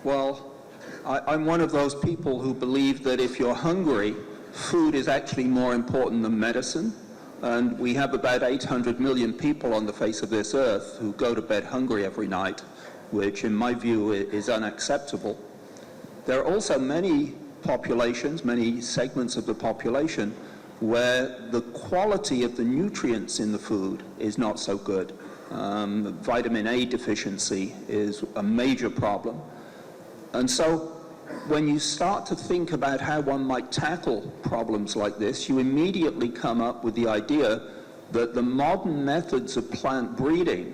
Well, I'm one of those people who believe that if you're hungry, food is actually more important than medicine. And we have about 800 million people on the face of this earth who go to bed hungry every night, which in my view is unacceptable. There are also many populations, many segments of the population, where the quality of the nutrients in the food is not so good. Vitamin A deficiency is a major problem. And so when you start to think about how one might tackle problems like this, you immediately come up with the idea that the modern methods of plant breeding,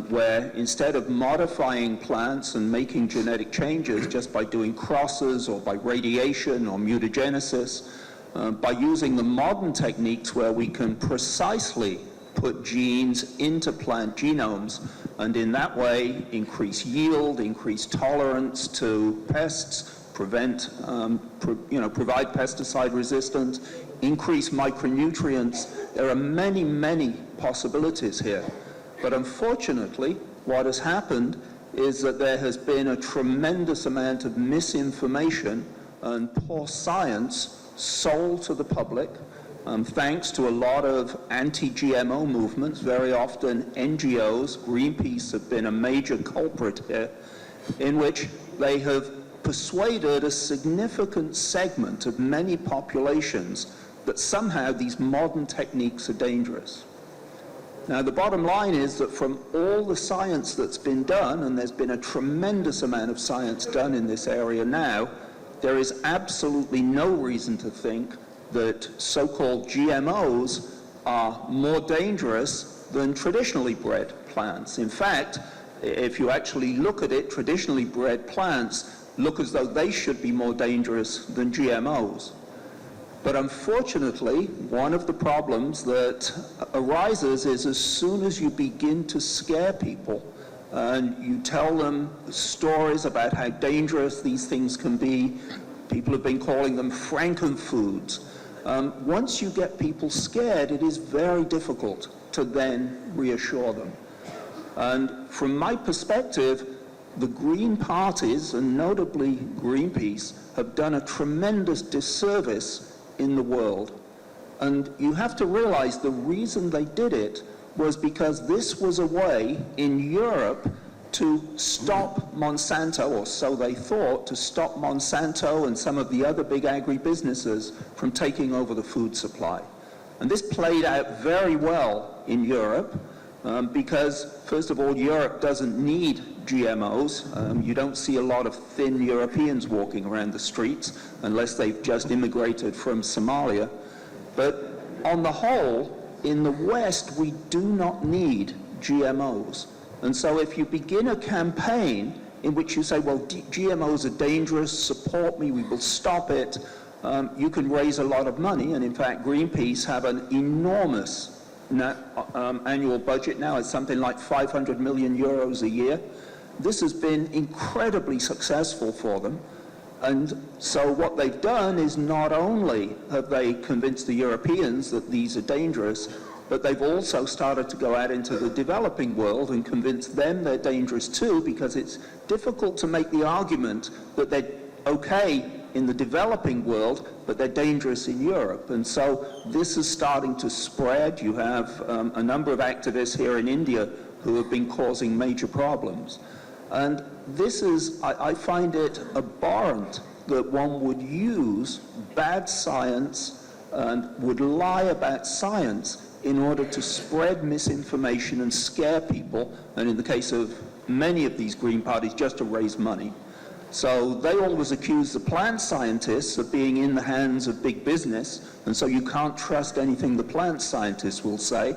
where instead of modifying plants and making genetic changes just by doing crosses or by radiation or mutagenesis, by using the modern techniques where we can precisely put genes into plant genomes and in that way increase yield, increase tolerance to pests, provide pesticide resistance, increase micronutrients. There are many, many possibilities here. But unfortunately, what has happened is that there has been a tremendous amount of misinformation and poor science sold to the public, thanks to a lot of anti-GMO movements. Very often NGOs, Greenpeace have been a major culprit here, in which they have persuaded a significant segment of many populations that somehow these modern techniques are dangerous. Now, the bottom line is that from all the science that's been done, and there's been a tremendous amount of science done in this area now, there is absolutely no reason to think that so-called GMOs are more dangerous than traditionally bred plants. In fact, if you actually look at it, traditionally bred plants look as though they should be more dangerous than GMOs. But unfortunately, one of the problems that arises is as soon as you begin to scare people and you tell them stories about how dangerous these things can be, people have been calling them frankenfoods. Once you get people scared, it is very difficult to then reassure them. And from my perspective, the Green parties, and notably Greenpeace, have done a tremendous disservice in the world. And you have to realize the reason they did it was because this was a way in Europe to stop Monsanto, or so they thought, to stop Monsanto and some of the other big agribusinesses from taking over the food supply. And this played out very well in Europe because, first of all, Europe doesn't need GMOs. You don't see a lot of thin Europeans walking around the streets unless they've just immigrated from Somalia. But on the whole, in the West, we do not need GMOs. And so if you begin a campaign in which you say, well, GMOs are dangerous, support me, we will stop it, you can raise a lot of money. And in fact, Greenpeace have an enormous annual budget now. It's something like 500 million euros a year. This has been incredibly successful for them. And so what they've done is not only have they convinced the Europeans that these are dangerous, but they've also started to go out into the developing world and convince them they're dangerous too, because it's difficult to make the argument that they're okay in the developing world, but they're dangerous in Europe. And so this is starting to spread. You have a number of activists here in India who have been causing major problems. And this is, I find it abhorrent that one would use bad science and would lie about science in order to spread misinformation and scare people, and in the case of many of these Green parties, just to raise money. So they always accuse the plant scientists of being in the hands of big business, and so you can't trust anything the plant scientists will say.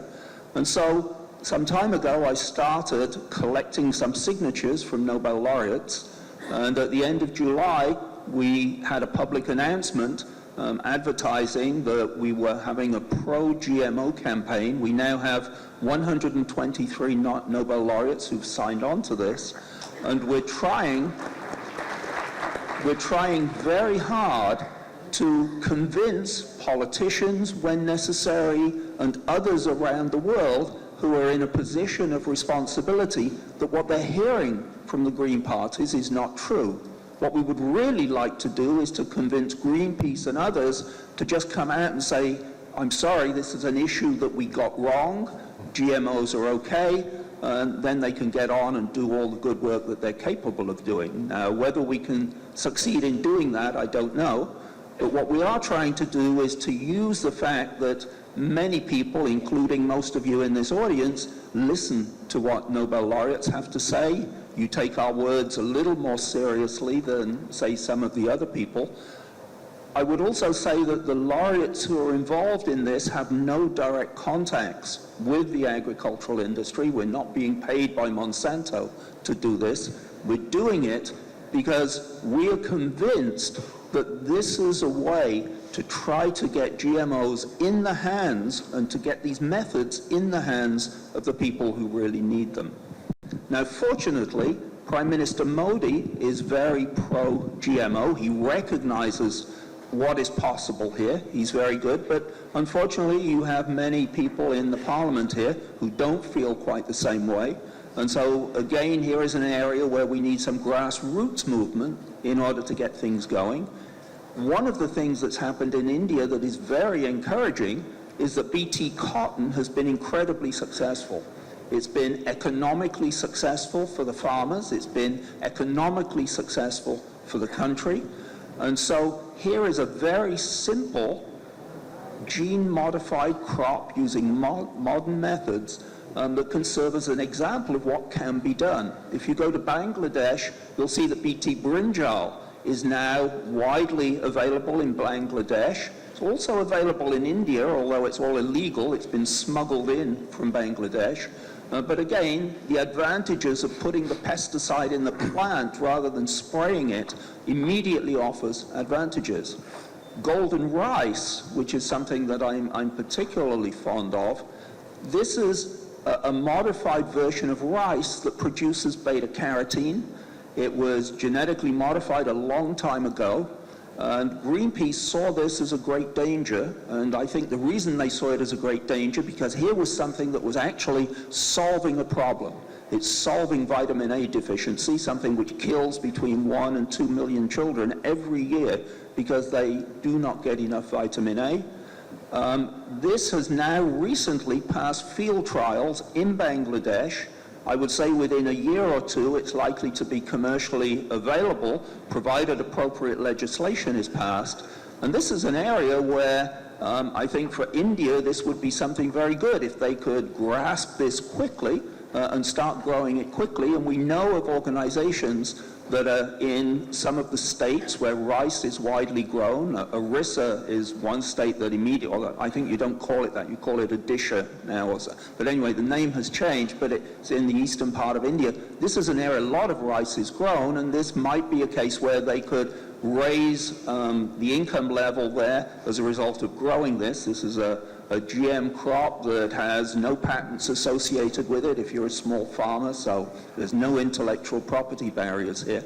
And so some time ago, I started collecting some signatures from Nobel laureates, and at the end of July, we had a public announcement advertising that we were having a pro-GMO campaign. We now have 123 Nobel laureates who've signed on to this, and we're trying very hard to convince politicians, when necessary, and others around the world who are in a position of responsibility, that what they're hearing from the Green parties is not true. What we would really like to do is to convince Greenpeace and others to just come out and say, I'm sorry, this is an issue that we got wrong, GMOs are okay, and then they can get on and do all the good work that they're capable of doing. Now, whether we can succeed in doing that, I don't know, but what we are trying to do is to use the fact that many people, including most of you in this audience, listen to what Nobel laureates have to say. You take our words a little more seriously than, say, some of the other people. I would also say that the laureates who are involved in this have no direct contacts with the agricultural industry. We're not being paid by Monsanto to do this. We're doing it because we are convinced that this is a way to try to get GMOs in the hands and to get these methods in the hands of the people who really need them. Now, fortunately, Prime Minister Modi is very pro-GMO. He recognizes what is possible here. He's very good, but unfortunately you have many people in the parliament here who don't feel quite the same way. And so again, here is an area where we need some grassroots movement in order to get things going. One of the things that's happened in India that is very encouraging is that BT cotton has been incredibly successful. It's been economically successful for the farmers. It's been economically successful for the country. And so here is a very simple gene-modified crop using modern methods that can serve as an example of what can be done. If you go to Bangladesh, you'll see that BT brinjal is now widely available in Bangladesh. It's also available in India, although it's all illegal. It's been smuggled in from Bangladesh. But again, the advantages of putting the pesticide in the plant rather than spraying it immediately offers advantages. Golden rice, which is something that I'm particularly fond of, this is a modified version of rice that produces beta-carotene. It was genetically modified a long time ago, and Greenpeace saw this as a great danger, and I think the reason they saw it as a great danger because here was something that was actually solving a problem. It's solving vitamin A deficiency, something which kills between 1 and 2 million children every year because they do not get enough vitamin A. This has now recently passed field trials in Bangladesh. I would say within a year or two it's likely to be commercially available, provided appropriate legislation is passed. And this is an area where I think for India this would be something very good if they could grasp this quickly and start growing it quickly. And we know of organizations that are in some of the states where rice is widely grown. Orissa is one state that immediately, although I think you don't call it that, you call it Odisha now or so. But anyway, the name has changed, but it's in the eastern part of India. This is an area a lot of rice is grown, and this might be a case where they could raise the income level there as a result of growing this. This is a GM crop that has no patents associated with it if you're a small farmer, so there's no intellectual property barriers here.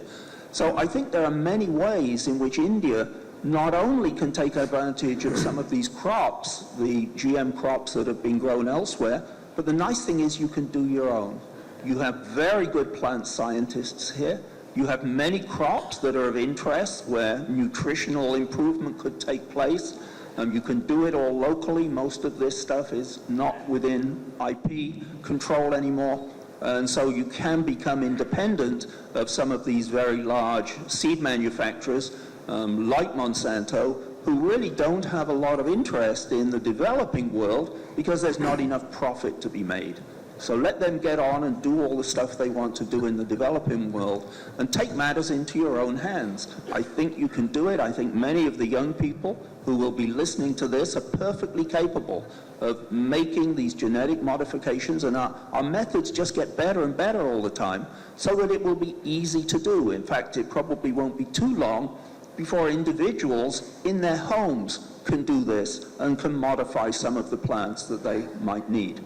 So I think there are many ways in which India not only can take advantage of some of these crops, the GM crops that have been grown elsewhere, but the nice thing is you can do your own. You have very good plant scientists here. You have many crops that are of interest where nutritional improvement could take place. You can do it all locally. Most of this stuff is not within IP control anymore. And so you can become independent of some of these very large seed manufacturers like Monsanto, who really don't have a lot of interest in the developing world because there's not enough profit to be made. So let them get on and do all the stuff they want to do in the developing world and take matters into your own hands. I think you can do it. I think many of the young people who will be listening to this are perfectly capable of making these genetic modifications, and our methods just get better and better all the time so that it will be easy to do. In fact, it probably won't be too long before individuals in their homes can do this and can modify some of the plants that they might need.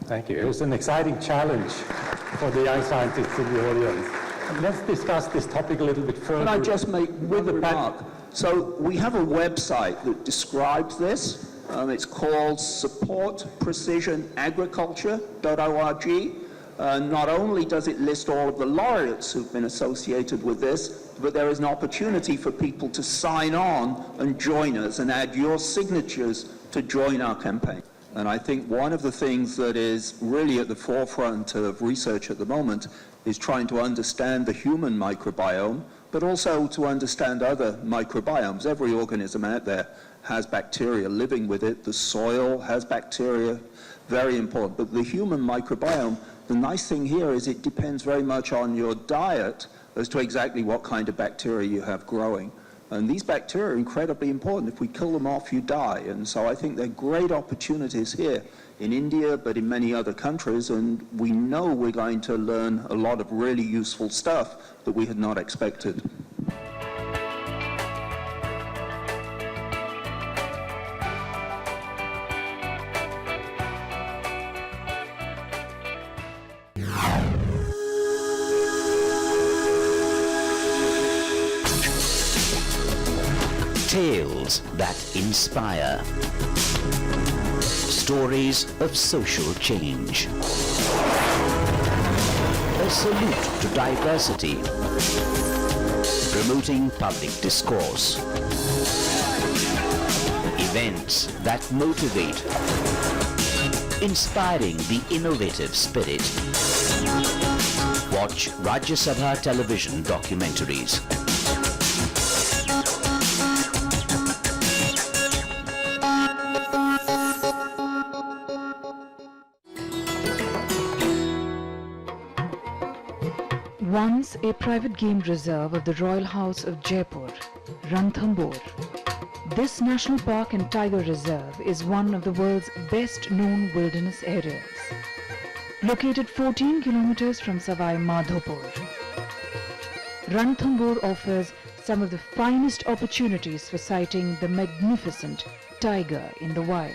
Thank you. It was an exciting challenge for the young scientists in the audience. And let's discuss this topic a little bit further. Can I just make one remark? So we have a website that describes this. It's called supportprecisionagriculture.org. Not only does it list all of the laureates who've been associated with this, but there is an opportunity for people to sign on and join us and add your signatures to join our campaign. And I think one of the things that is really at the forefront of research at the moment is trying to understand the human microbiome, but also to understand other microbiomes. Every organism out there has bacteria living with it. The soil has bacteria, very important. But the human microbiome, the nice thing here is it depends very much on your diet as to exactly what kind of bacteria you have growing. And these bacteria are incredibly important. If we kill them off, you die. And so I think there are great opportunities here in India, but in many other countries, and we know we're going to learn a lot of really useful stuff that we had not expected. Tales that inspire. Stories of social change. A salute to diversity. Promoting public discourse. Events that motivate. Inspiring the innovative spirit. Watch Rajya Sabha television documentaries. Once a private game reserve of the Royal House of Jaipur, Ranthambore. This national park and tiger reserve is one of the world's best known wilderness areas. Located 14 kilometers from Savai Madhopur, Ranthambore offers some of the finest opportunities for sighting the magnificent tiger in the wild.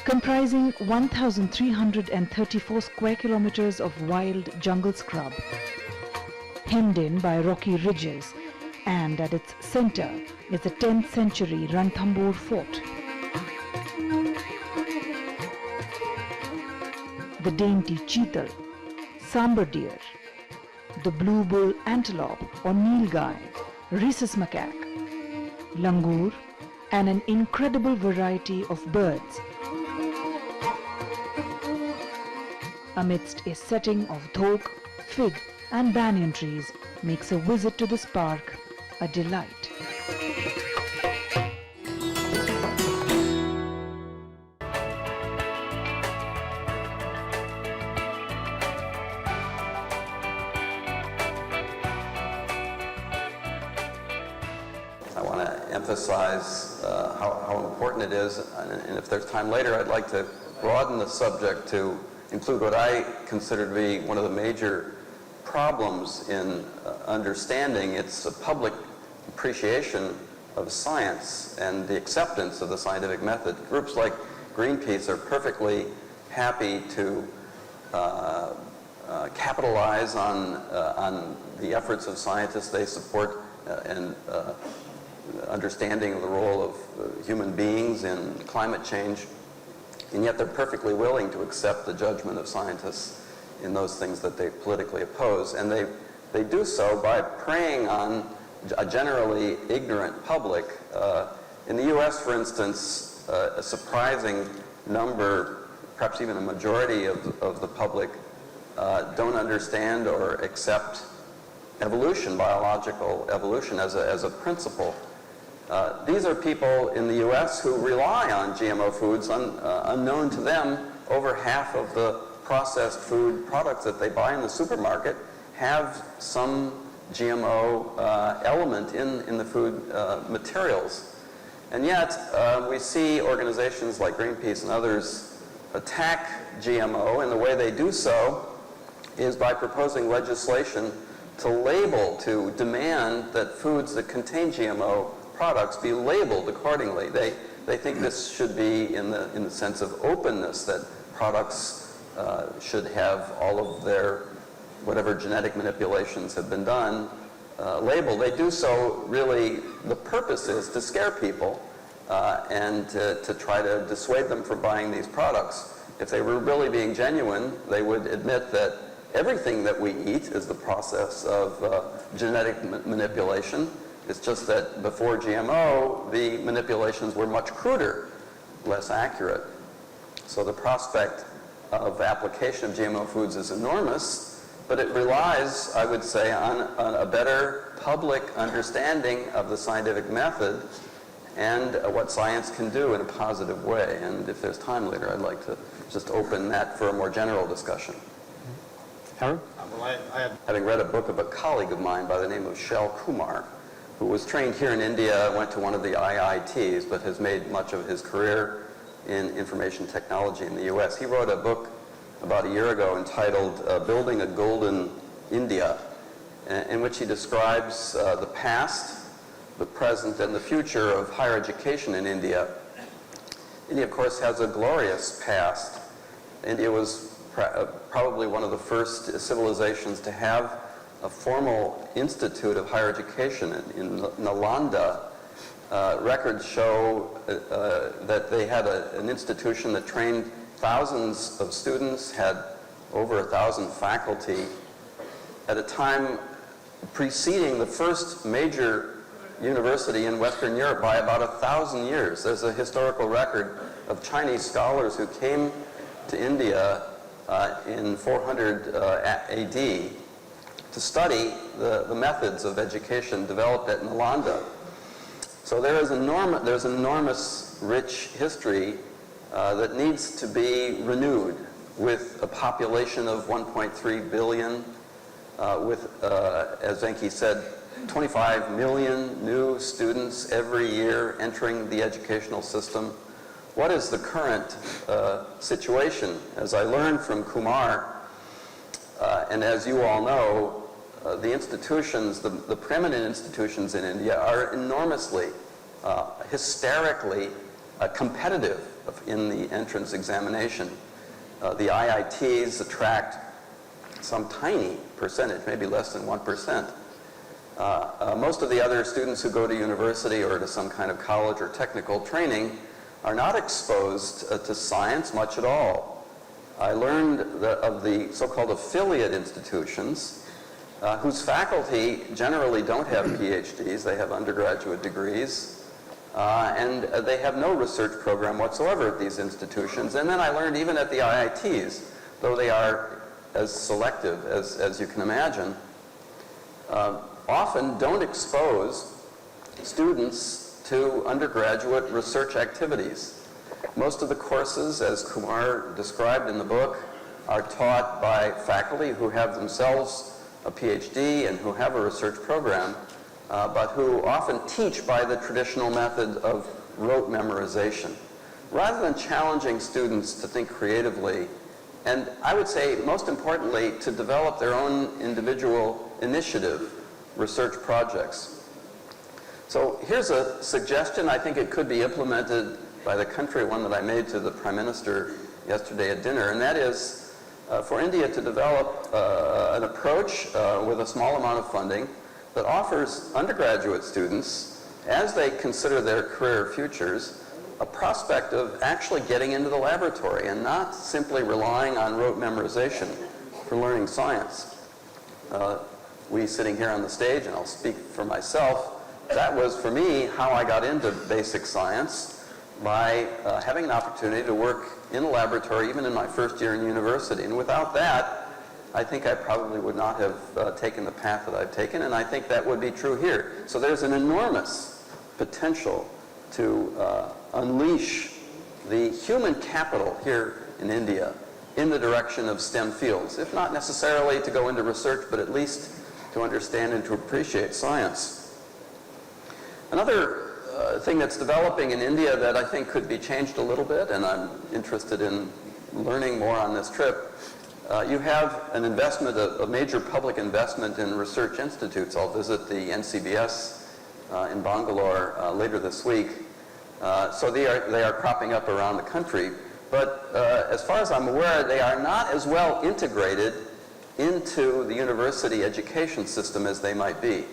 Comprising 1,334 square kilometers of wild jungle scrub, hemmed in by rocky ridges, and at its center is the 10th century Ranthambore fort. The dainty cheetal, sambar deer, the blue bull antelope or nilgai, rhesus macaque, langur, and an incredible variety of birds amidst a setting of dhok, fig and banyan trees makes a visit to this park a delight. I want to emphasize how important it is, and if there's time later, I'd like to broaden the subject to include what I consider to be one of the major problems in understanding its public appreciation of science and the acceptance of the scientific method. Groups like Greenpeace are perfectly happy to capitalize on the efforts of scientists. They support and understanding of the role of human beings in climate change. And yet they're perfectly willing to accept the judgment of scientists in those things that they politically oppose. And they do so by preying on a generally ignorant public. In the US, for instance, a surprising number, perhaps even a majority of the public don't understand or accept evolution, biological evolution as a principle. These are people in the US who rely on GMO foods. Unknown to them, over half of the processed food products that they buy in the supermarket have some GMO element in the food materials. And yet, we see organizations like Greenpeace and others attack GMO, and the way they do so is by proposing legislation to label, to demand that foods that contain GMO products be labeled accordingly. They think this should be in the sense of openness, that products should have all of their, whatever genetic manipulations have been done, labeled. They do so really, the purpose is to scare people and to try to dissuade them from buying these products. if they were really being genuine, they would admit that everything that we eat is the process of genetic manipulation. It's just that before GMO, the manipulations were much cruder, less accurate. So the prospect of application of GMO foods is enormous, but it relies, I would say, on a better public understanding of the scientific method and what science can do in a positive way. And if there's time later, I'd like to just open that for a more general discussion. Aaron? Having read a book of a colleague of mine by the name of Schekman, who was trained here in India, went to one of the IITs, but has made much of his career in information technology in the US. He wrote a book about a year ago entitled Building a Golden India, in which he describes the past, the present, and the future of higher education in India. India, of course, has a glorious past. India was probably one of the first civilizations to have a formal institute of higher education in Nalanda. Records show that they had an institution that trained thousands of students, had over 1,000 faculty, at a time preceding the first major university in Western Europe by about 1,000 years. There's a historical record of Chinese scholars who came to India in 400 AD to study the methods of education developed at Nalanda. So there's enormous rich history that needs to be renewed with a population of 1.3 billion, with, as Venki said, 25 million new students every year entering the educational system. What is the current situation? As I learned from Kumar, and as you all know, the institutions, the preeminent institutions in India are enormously, hysterically competitive in the entrance examination. The IITs attract some tiny percentage, maybe less than 1%. Most of the other students who go to university or to some kind of college or technical training are not exposed to science much at all. I learned of the so-called affiliate institutions, whose faculty generally don't have PhDs, they have undergraduate degrees, and they have no research program whatsoever at these institutions. And then I learned even at the IITs, though they are as selective as you can imagine, often don't expose students to undergraduate research activities. Most of the courses, as Kumar described in the book, are taught by faculty who have themselves a PhD and who have a research program, but who often teach by the traditional method of rote memorization. Rather than challenging students to think creatively, and I would say most importantly, to develop their own individual initiative research projects. So here's a suggestion. I think it could be implemented by the country, one that I made to the Prime Minister yesterday at dinner, and that is for India to develop an approach with a small amount of funding that offers undergraduate students, as they consider their career futures, a prospect of actually getting into the laboratory and not simply relying on rote memorization for learning science. We sitting here on the stage, and I'll speak for myself, that was for me how I got into basic science, by having an opportunity to work in a laboratory even in my first year in university. And without that, I think I probably would not have taken the path that I've taken, and I think that would be true here. So there's an enormous potential to unleash the human capital here in India in the direction of STEM fields, if not necessarily to go into research, but at least to understand and to appreciate science. Another thing that's developing in India that I think could be changed a little bit, and I'm interested in learning more on this trip, you have an investment, a major public investment in research institutes. I'll visit the NCBS in Bangalore later this week. So they are cropping up around the country. But as far as I'm aware, they are not as well integrated into the university education system as they might be.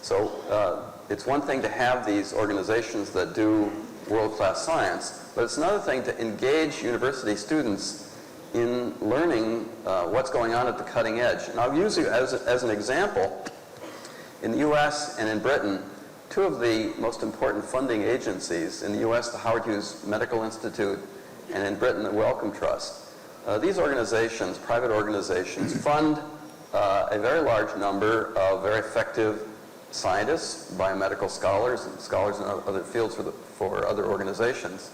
So it's one thing to have these organizations that do world-class science, but it's another thing to engage university students in learning what's going on at the cutting edge. And I'll use you as an example. In the US and in Britain, two of the most important funding agencies, in the US, the Howard Hughes Medical Institute, and in Britain, the Wellcome Trust. These organizations, private organizations, fund a very large number of very effective scientists, biomedical scholars, and scholars in other fields for other organizations.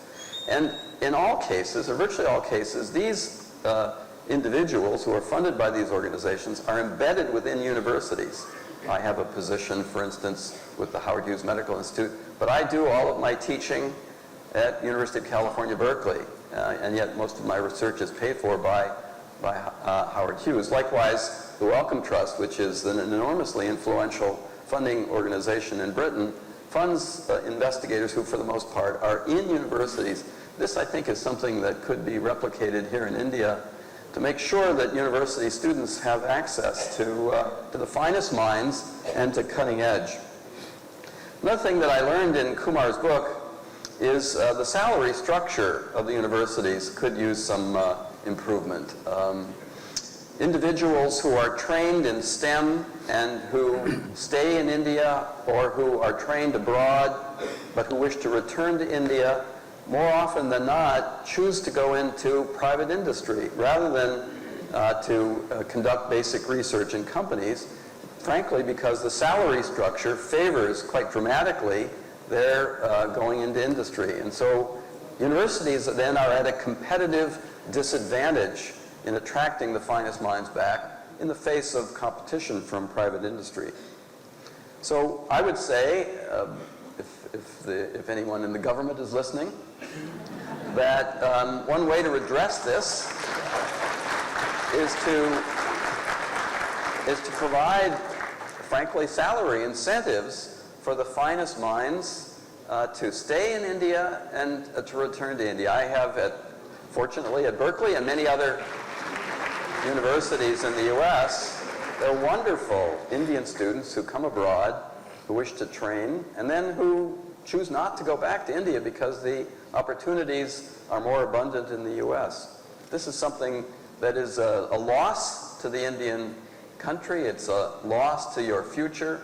And in all cases, or virtually all cases, these individuals who are funded by these organizations are embedded within universities. I have a position, for instance, with the Howard Hughes Medical Institute, but I do all of my teaching at University of California, Berkeley, and yet most of my research is paid for by Howard Hughes. Likewise, the Wellcome Trust, which is an enormously influential funding organization in Britain, funds investigators who, for the most part, are in universities. This, I think, is something that could be replicated here in India to make sure that university students have access to the finest minds and to cutting edge. Another thing that I learned in Kumar's book is the salary structure of the universities could use some improvement. Individuals who are trained in STEM and who stay in India or who are trained abroad but who wish to return to India, more often than not, choose to go into private industry rather than to conduct basic research in companies, frankly because the salary structure favors quite dramatically their going into industry. And so universities then are at a competitive disadvantage in attracting the finest minds back in the face of competition from private industry. So I would say, if anyone in the government is listening, that one way to address this is to provide, frankly, salary incentives for the finest minds to stay in India and to return to India. I have, fortunately, at Berkeley and many other universities in the U.S., there are wonderful Indian students who come abroad, who wish to train, and then who choose not to go back to India because the opportunities are more abundant in the U.S. This is something that is a loss to the Indian country. It's a loss to your future.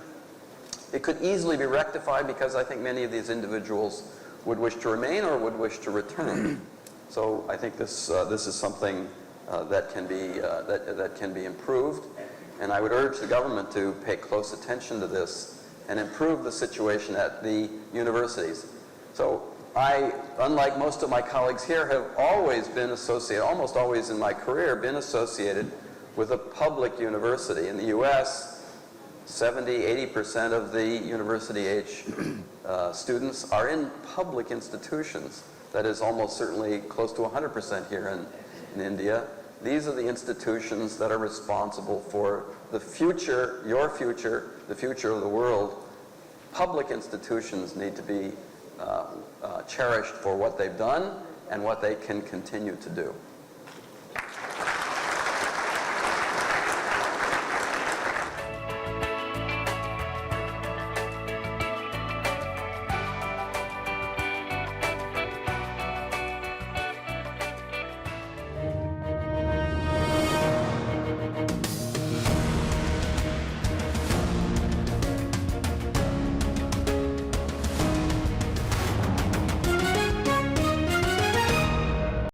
It could easily be rectified because I think many of these individuals would wish to remain or would wish to return. So I think this is something that can be improved, and I would urge the government to pay close attention to this and improve the situation at the universities. So I, unlike most of my colleagues here, have always been associated, almost always in my career, been associated with a public university. In the U.S., 70–80% of the university-age students are in public institutions. That is almost certainly close to 100% here in India. These are the institutions that are responsible for the future, your future, the future of the world. Public institutions need to be cherished for what they've done and what they can continue to do.